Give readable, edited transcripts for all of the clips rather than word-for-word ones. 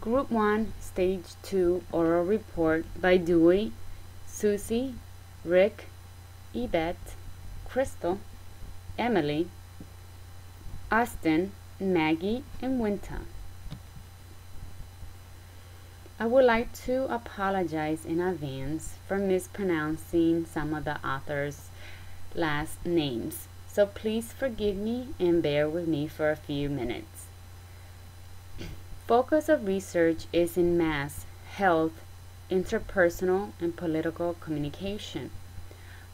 Group 1, Stage 2 Oral Report by Dewey, Susie, Rick, Yvette, Crystal, Emily, Austin, Maggie, and Winter. I would like to apologize in advance for mispronouncing some of the author's last names, so please forgive me and bear with me for a few minutes. Focus of research is in mass, health, interpersonal, and political communication.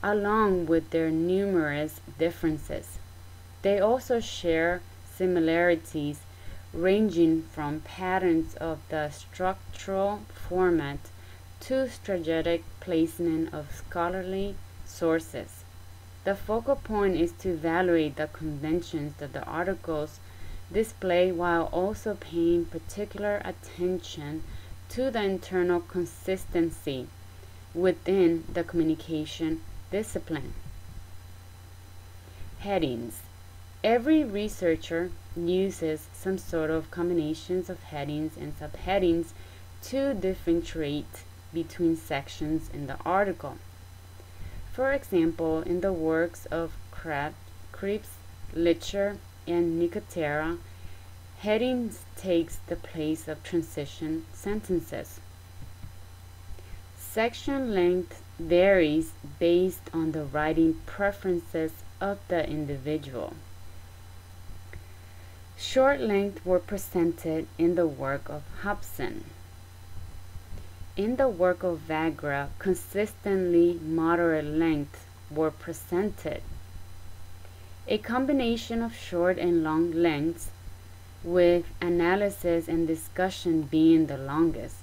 Along with their numerous differences, they also share similarities ranging from patterns of the structural format to strategic placement of scholarly sources. The focal point is to evaluate the conventions that the articles display while also paying particular attention to the internal consistency within the communication discipline. Headings. Every researcher uses some sort of combinations of headings and subheadings to differentiate between sections in the article. For example, in the works of Krebs, Litcher, and Nicotera, headings takes the place of transition sentences. Section length varies based on the writing preferences of the individual. Short length were presented in the work of Hobson. In the work of Vagra, consistently moderate length were presented. A combination of short and long lengths, with analysis and discussion being the longest,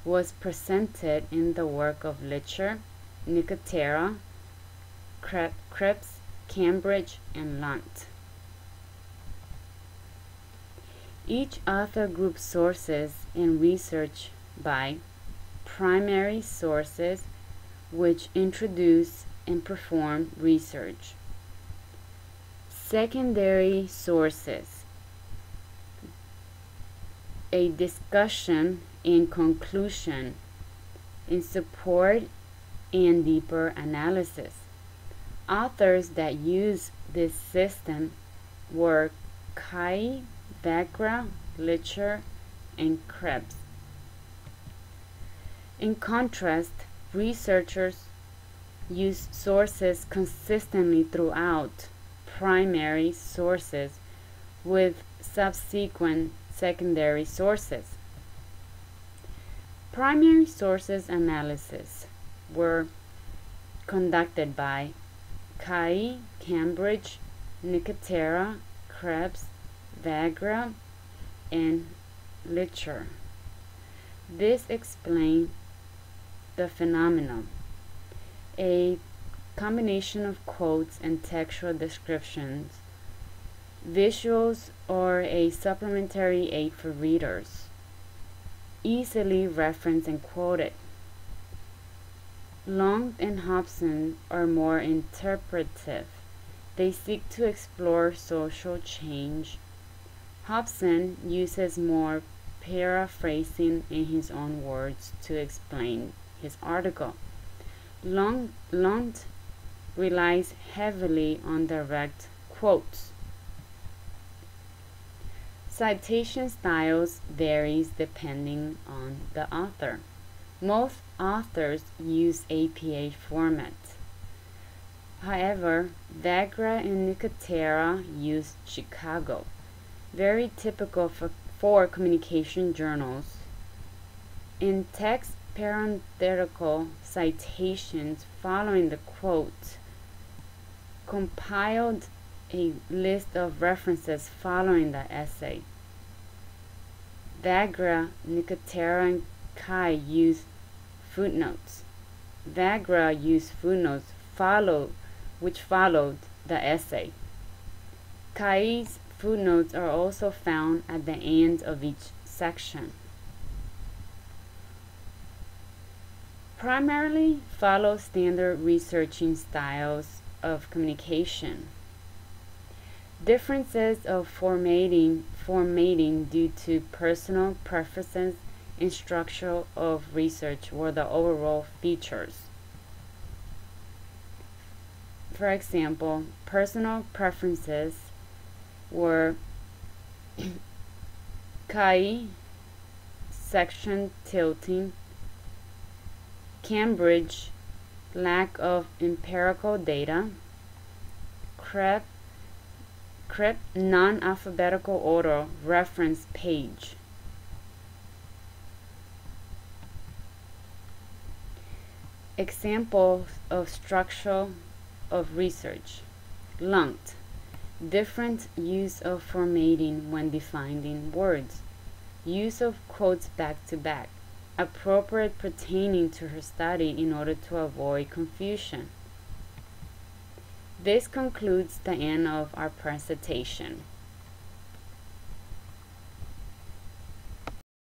was presented in the work of Litcher, Nicotera, Krebs, Cambridge, and Lunt. Each author groups sources and research by primary sources, which introduce and perform research. Secondary sources, a discussion and conclusion in support and deeper analysis. Authors that use this system were Kai, Vagra, Litcher, and Krebs. In contrast, researchers use sources consistently throughout primary sources with subsequent secondary sources. Primary sources analysis were conducted by Kai, Cambridge, Nicotera, Krebs, Vagra, and Litcher. This explains the phenomenon. A combination of quotes and textual descriptions, visuals, or a supplementary aid for readers, easily referenced and quoted. Long and Hobson are more interpretive. They seek to explore social change. Hobson uses more paraphrasing in his own words to explain his article. Lunt relies heavily on direct quotes. Citation styles varies depending on the author. Most authors use APA format. However, Vagra and Nicotera use Chicago, very typical for communication journals. In text parenthetical citations following the quote, compiled a list of references following the essay. Vagra, Nicotera, and Kai use footnotes. Vagra used footnotes which followed the essay. Kai's footnotes are also found at the end of each section. Primarily follow standard researching styles of communication. Differences of formatting due to personal preferences and structure of research were the overall features. For example, personal preferences were Kai, section tilting, Cambridge, lack of empirical data, CREP, non-alphabetical order reference page. Examples of structure of research: lunked, different use of formatting when defining words, use of quotes back to back, appropriate pertaining to her study in order to avoid confusion. This concludes the end of our presentation.